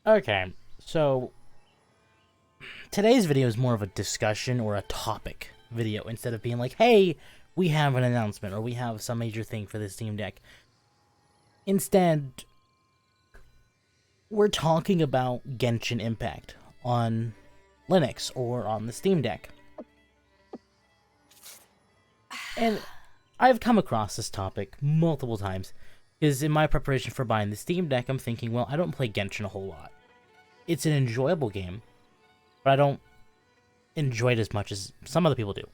Okay, so today's video is more of a discussion or a topic video instead of being like, hey, we have an announcement or we have some major thing for this Steam Deck. Instead, we're talking about Genshin Impact on Linux or on the Steam Deck. And I've come across this topic multiple times because in my preparation for buying the Steam Deck, I'm thinking, well, I don't play Genshin a whole lot. It's an enjoyable game, but I don't enjoy it as much as some other people do.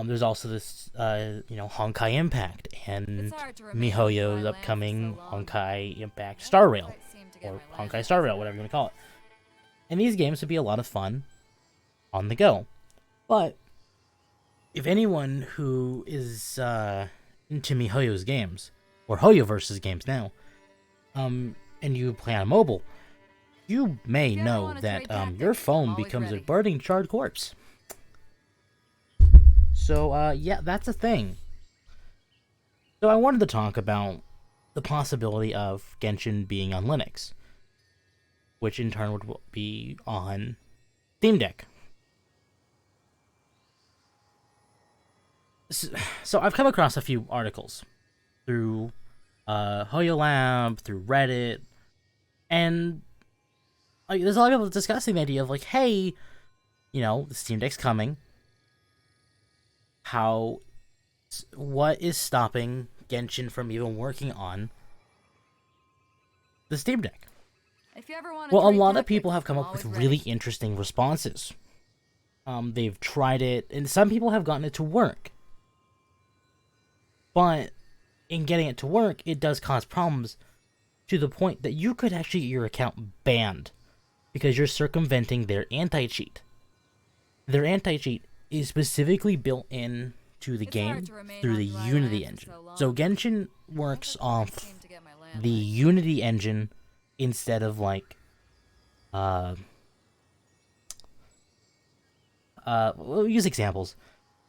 There's also this, Honkai Impact and MiHoYo's upcoming Honkai Impact Star Rail, or Honkai Star Rail, whatever you want to call it. And these games would be a lot of fun on the go. But if anyone who is into MiHoYo's games, or HoYoverse's games now, and you play on mobile, you may know that your phone becomes a burning charred corpse. So, yeah, that's a thing. So I wanted to talk about the possibility of Genshin being on Linux, which in turn would be on Steam Deck. So I've come across a few articles through HoYoLab, through Reddit, and there's a lot of people discussing the idea of like, hey, the Steam Deck's coming. What is stopping Genshin from even working on the Steam Deck? Well, a lot of people have come up with really interesting responses. They've tried it, and some people have gotten it to work. But in getting it to work, it does cause problems to the point that you could actually get your account banned because you're circumventing their anti-cheat. Their anti-cheat is specifically built in to the game through the Unity engine. So Genshin works off the Unity engine instead of like we'll use examples.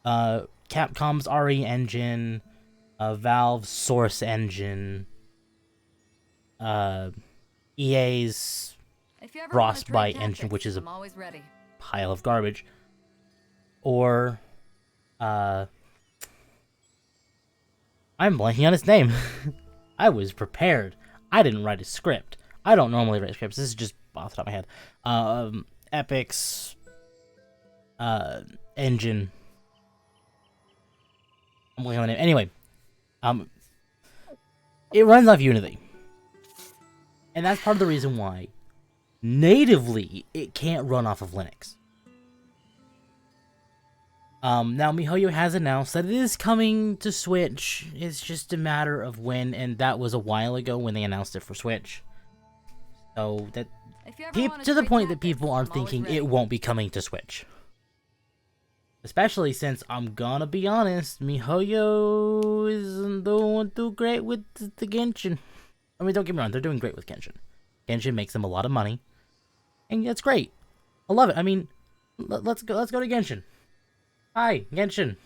Capcom's RE engine, Valve's Source engine, EA's Frostbite engine, which is a pile of garbage, or I'm blanking on its name. I was prepared. I didn't write a script. I don't normally write scripts. This is just off the top of my head. Epic's engine. I'm blanking on the name. Anyway, it runs off Unity, and that's part of the reason why natively it can't run off of Linux. Now MiHoYo has announced that it is coming to Switch. It's just a matter of when, and that was a while ago when they announced it for Switch. So that to the point that people are thinking it won't be coming to Switch. Especially since I'm gonna be honest, MiHoYo isn't doing too great with the Genshin. I mean, don't get me wrong, they're doing great with Genshin. Genshin makes them a lot of money, and that's great. I love it. I mean, let's go to Genshin. Hi, Genshin.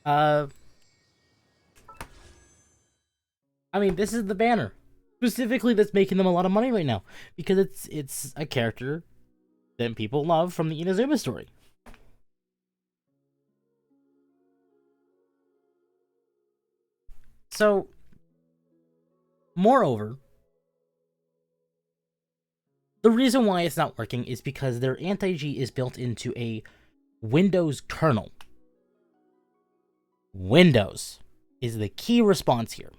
I mean, this is the banner specifically that's making them a lot of money right now because it's a character that people love from the Inazuma story. So, moreover, the reason why it's not working is because their anti-cheat is built into a Windows kernel. Windows is the key response here.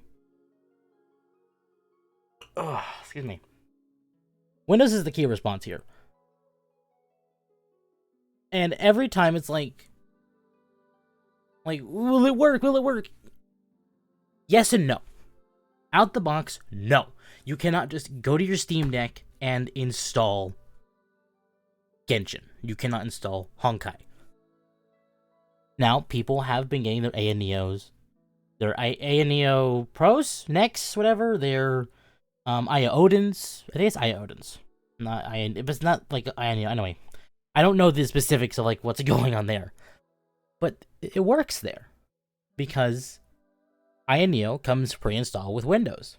Excuse me. Windows is the key response here. And every time it's like, will it work? Will it work? Yes and no. Out the box, no. You cannot just go to your Steam Deck and install Genshin. You cannot install Honkai. Now, people have been getting their ANEOs, their ANEO Pros, Next, whatever, their Aya Odins. I think it's Aya Odins. Not Aya, if it's not like ANEO, anyway. I don't know the specifics of like what's going on there. But it works there. Because ANEO comes pre-installed with Windows.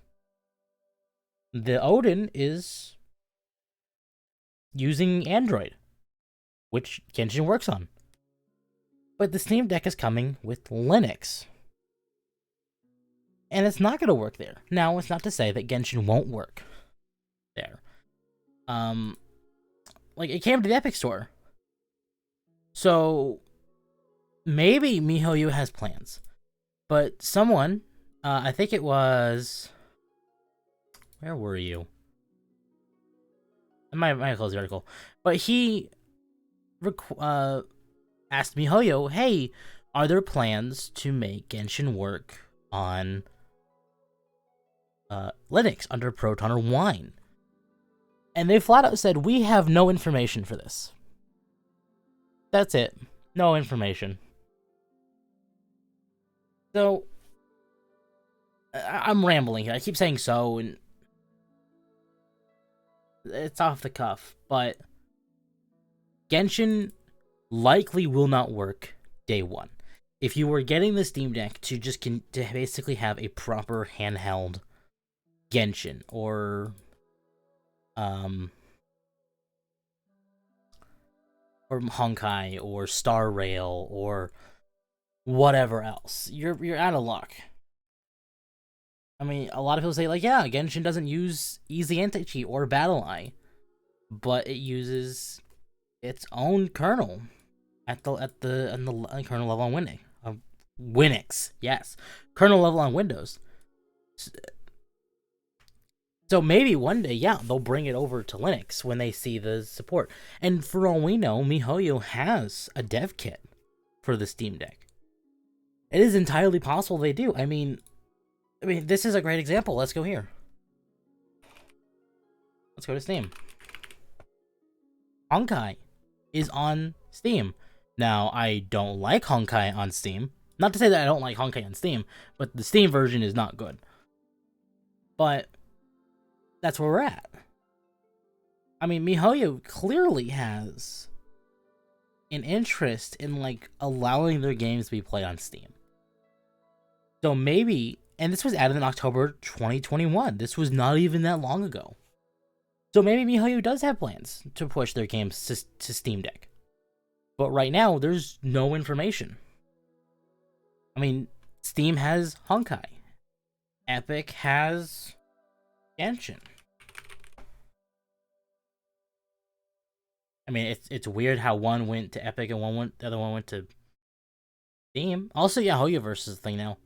The Odin is using Android, which Genshin works on. But the Steam Deck is coming with Linux. And it's not going to work there. Now, it's not to say that Genshin won't work there. Like, it came to the Epic Store. So, maybe MiHoYo has plans. But someone, I think it was... Where were you? I might close the article. But he asked MiHoYo, hey, are there plans to make Genshin work on Linux under Proton or Wine? And they flat out said, we have no information for this. That's it. No information. So, I'm rambling here. I keep saying so, and it's off the cuff, but Genshin likely will not work day one. If you were getting the Steam Deck to just to basically have a proper handheld Genshin or Honkai or Star Rail or whatever else, you're out of luck. I mean, a lot of people say, like, yeah, Genshin doesn't use Easy Anti-Cheat or BattleEye, but it uses its own kernel at the kernel level on Windows. Winix, yes, kernel level on Windows. So maybe one day, yeah, they'll bring it over to Linux when they see the support. And for all we know, MiHoYo has a dev kit for the Steam Deck. It is entirely possible they do. I mean, this is a great example. Let's go here. Let's go to Steam. Honkai is on Steam. Now, I don't like Honkai on Steam. Not to say that I don't like Honkai on Steam, but the Steam version is not good. But that's where we're at. I mean, MiHoYo clearly has an interest in, like, allowing their games to be played on Steam. So maybe, and this was added in October 2021. This was not even that long ago. So maybe MiHoYo does have plans to push their games to Steam Deck. But right now, there's no information. I mean, Steam has Honkai. Epic has Genshin. I mean, it's weird how one went to Epic and the other one went to Steam. Also, yeah, Hoyoverse is the thing now.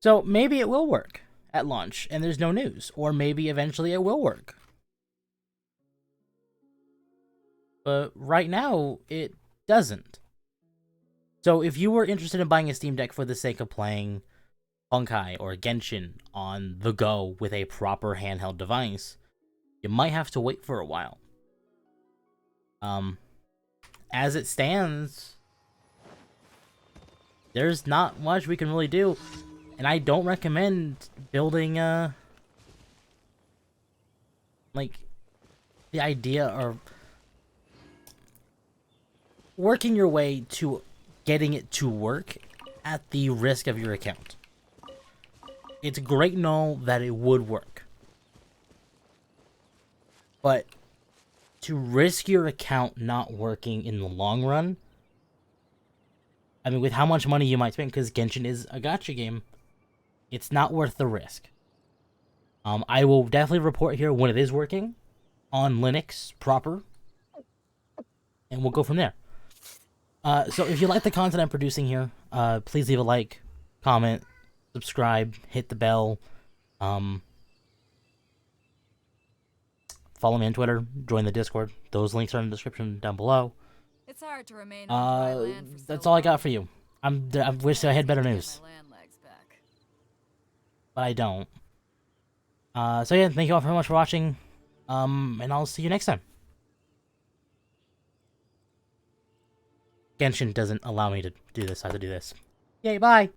So maybe it will work at launch, and there's no news. Or maybe eventually it will work. But right now, it doesn't. So if you were interested in buying a Steam Deck for the sake of playing Honkai or Genshin on the go with a proper handheld device, you might have to wait for a while. As it stands, there's not much we can really do. And I don't recommend building, like, the idea or working your way to getting it to work at the risk of your account. It's great and all that it would work. But to risk your account not working in the long run, I mean, with how much money you might spend, because Genshin is a gacha game, it's not worth the risk. I will definitely report here when it is working on Linux proper, and we'll go from there. So if you like the content I'm producing here, please leave a like, comment, subscribe, hit the bell. Follow me on Twitter, join the Discord. Those links are in the description down below. It's hard to remain on dry land for so that's all I got for you. I wish I had better news, but I don't. So yeah, thank you all very much for watching, and I'll see you next time. Genshin doesn't allow me to do this. I have to do this. Yay, bye!